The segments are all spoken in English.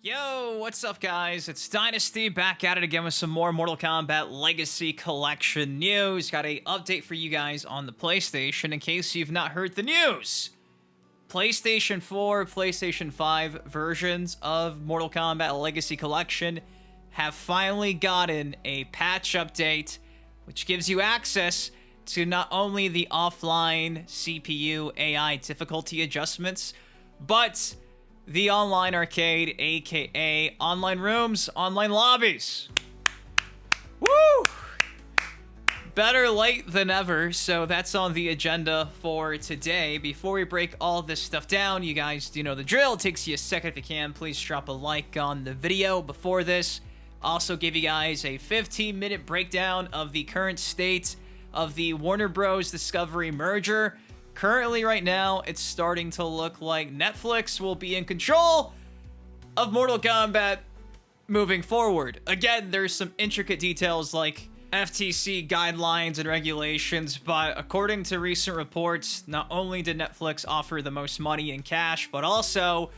Yo, what's up guys? It's Dynasty back at it again with some more Mortal Kombat Legacy Collection news. Got a update for you guys on the PlayStation in case you've not heard the news. PlayStation 4, PlayStation 5 versions of Mortal Kombat Legacy Collection have finally gotten a patch update which gives you access to not only the offline CPU AI difficulty adjustments, but the online arcade, aka online rooms, online lobbies. Woo! Better late than ever, so that's on the agenda for today. Before we break all this stuff down, you guys do know the drill. It takes you a second if you can. Please drop a like on the video before this. Also give you guys a 15-minute breakdown of the current state of the Warner Bros. Discovery merger. Currently, right now, it's starting to look like Netflix will be in control of Mortal Kombat moving forward. Again, there's some intricate details like FTC guidelines and regulations, but according to recent reports, not only did Netflix offer the most money in cash, but also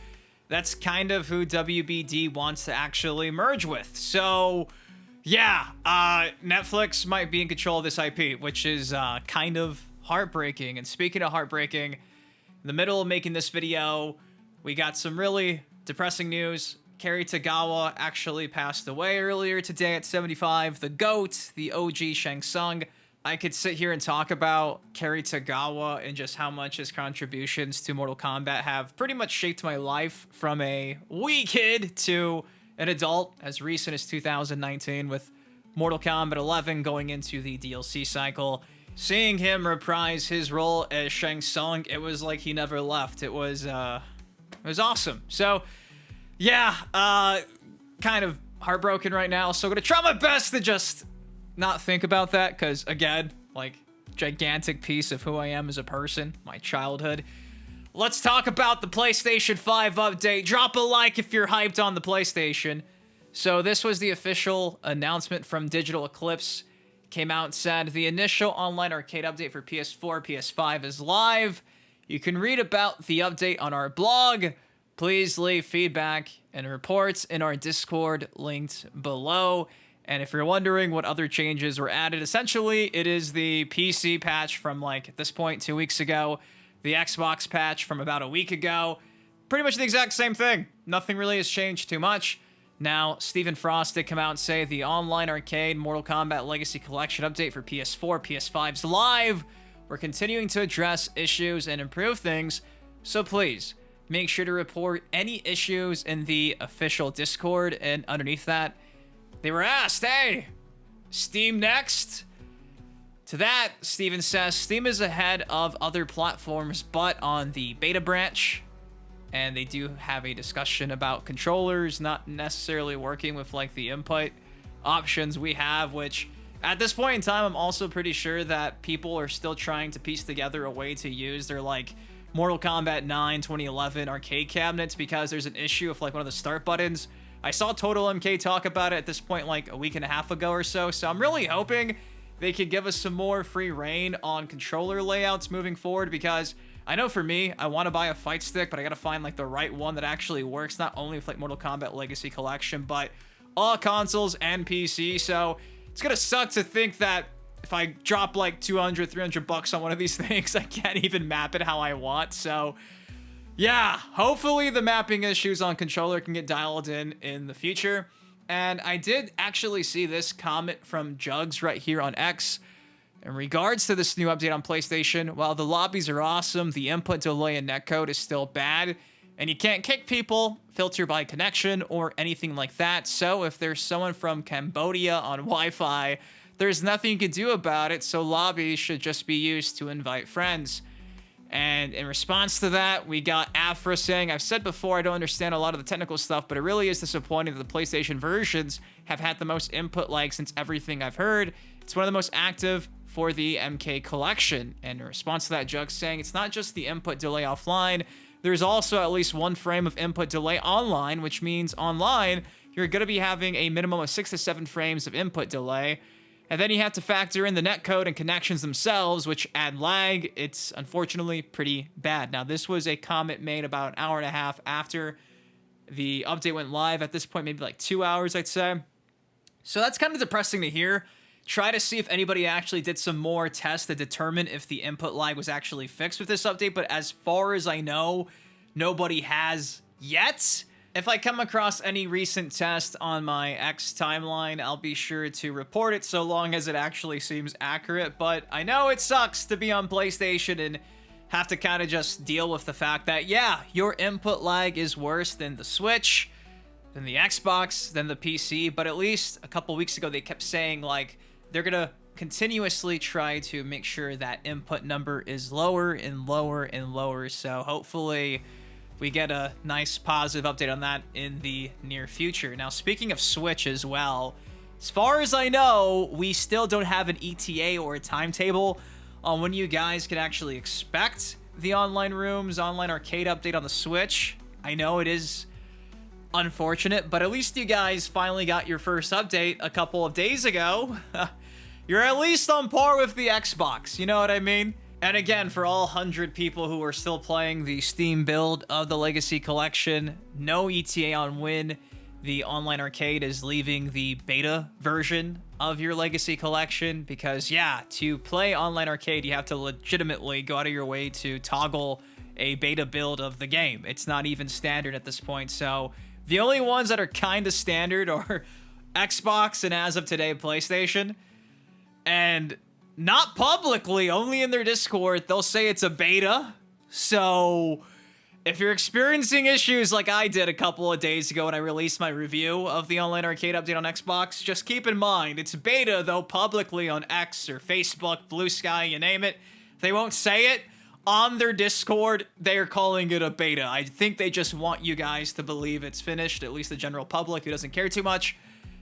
that's kind of who WBD wants to actually merge with. So, yeah, Netflix might be in control of this IP, which is kind of heartbreaking. And speaking of heartbreaking, in the middle of making this video, we got some really depressing news. Carrie Tagawa actually passed away earlier today at 75. The GOAT, the OG Shang Tsung. I could sit here and talk about Carrie Tagawa and just how much his contributions to Mortal Kombat have pretty much shaped my life from a wee kid to an adult as recent as 2019 with Mortal Kombat 11 going into the DLC cycle. Seeing him reprise his role as Shang Tsung, it was like he never left. It was awesome. So, yeah, kind of heartbroken right now. So I'm gonna try my best to just not think about that, because again, like, gigantic piece of who I am as a person, my childhood. Let's talk about the PlayStation 5 update. Drop a like if you're hyped on the PlayStation. So this was the official announcement from Digital Eclipse. Came out and said the initial online arcade update for PS4, PS5 is live. You can read about the update on our blog. Please leave feedback and reports in our Discord linked below. And if you're wondering what other changes were added, essentially it is the PC patch from, like, at this point 2 weeks ago, the Xbox patch from about a week ago. Pretty much the exact same thing. Nothing really has changed too much. Now, Stephen Frost did come out and say the online arcade Mortal Kombat Legacy Collection update for PS4, PS5's live. We're continuing to address issues and improve things, so please make sure to report any issues in the official Discord. And underneath that, they were asked, hey, Steam next? To that, Steven says Steam is ahead of other platforms, but on the beta branch. And they do have a discussion about controllers not necessarily working with, like, the input options we have, which at this point in time, I'm also pretty sure that people are still trying to piece together a way to use their, like, Mortal Kombat 9 2011 arcade cabinets, because there's an issue with, like, one of the start buttons. I saw Total MK talk about it at this point, like, a week and a half ago or so, so I'm really hoping they could give us some more free reign on controller layouts moving forward, because I know for me, I want to buy a fight stick, but I gotta find, like, the right one that actually works, not only with, like, Mortal Kombat Legacy Collection, but all consoles and PC. So it's gonna suck to think that if I drop like 200, 300 bucks on one of these things, I can't even map it how I want. So yeah, hopefully the mapping issues on controller can get dialed in the future. And I did actually see this comment from Jugs right here on X. In regards to this new update on PlayStation, while the lobbies are awesome, the input delay in netcode is still bad, and you can't kick people, filter by connection, or anything like that. So if there's someone from Cambodia on Wi-Fi, there's nothing you can do about it, so lobbies should just be used to invite friends. And in response to that, we got Afra saying, I've said before I don't understand a lot of the technical stuff, but it really is disappointing that the PlayStation versions have had the most input lag since everything I've heard. It's one of the most active for the MK collection. And in response to that, Jug saying it's not just the input delay offline, there's also at least one frame of input delay online, which means online you're going to be having a minimum of 6 to 7 frames of input delay. And then you have to factor in the netcode and connections themselves, which add lag. It's unfortunately pretty bad. Now, this was a comment made about an hour and a half after the update went live. At this point, maybe like 2 hours, I'd say. So that's kind of depressing to hear. Try to see if anybody actually did some more tests to determine if the input lag was actually fixed with this update, but as far as I know, nobody has yet. If I come across any recent test on my X timeline, I'll be sure to report it so long as it actually seems accurate, but I know it sucks to be on PlayStation and have to kind of just deal with the fact that, yeah, your input lag is worse than the Switch, than the Xbox, than the PC, but at least a couple weeks ago they kept saying, like, they're gonna continuously try to make sure that input number is lower and lower and lower, so hopefully we get a nice positive update on that in the near future. Now, speaking of Switch as well, as far as I know, we still don't have an ETA or a timetable on when you guys can actually expect the online rooms, online arcade update on the Switch. I know it is unfortunate, but at least you guys finally got your first update a couple of days ago. You're at least on par with the Xbox, you know what I mean? And again, for all 100 people who are still playing the Steam build of the Legacy Collection, no ETA on when the online arcade is leaving the beta version of your Legacy Collection, because yeah, to play online arcade, you have to legitimately go out of your way to toggle a beta build of the game. It's not even standard at this point, so the only ones that are kind of standard are Xbox and, as of today, PlayStation. And not publicly, only in their Discord, they'll say it's a beta. So if you're experiencing issues like I did a couple of days ago when I released my review of the online arcade update on Xbox, just keep in mind, it's beta, though, publicly on X or Facebook, Blue Sky, you name it. They won't say it. On their Discord, they are calling it a beta. I think they just want you guys to believe it's finished, at least the general public who doesn't care too much.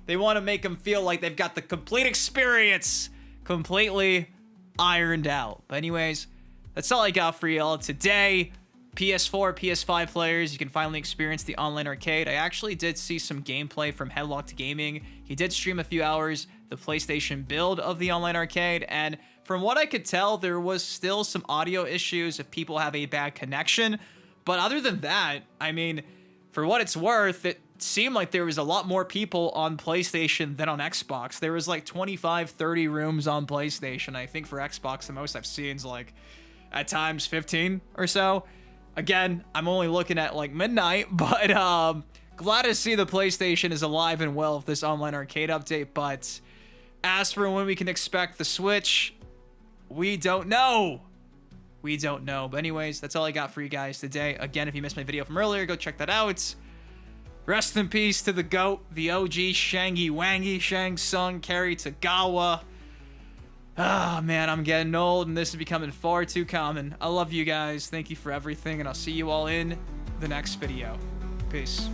They want to make them feel like they've got the complete experience completely ironed out. But anyways, that's all I got for y'all today. PS4, PS5 players, you can finally experience the online arcade. I actually did see some gameplay from Headlocked Gaming. He did stream a few hours the PlayStation build of the online arcade, and from what I could tell, there was still some audio issues if people have a bad connection. But other than that, I mean, for what it's worth, it seemed like there was a lot more people on PlayStation than on Xbox. There was like 25, 30 rooms on PlayStation. I think for Xbox, the most I've seen is like at times 15 or so. Again, I'm only looking at like midnight, but glad to see the PlayStation is alive and well with this online arcade update. But as for when we can expect the Switch, we don't know. We don't know. But anyways, that's all I got for you guys today. Again, if you missed my video from earlier, go check that out. Rest in peace to the GOAT, the OG Shangy Wangy, Shang Tsung, Carrie, Tagawa. Ah, man, I'm getting old, and this is becoming far too common. I love you guys. Thank you for everything, and I'll see you all in the next video. Peace.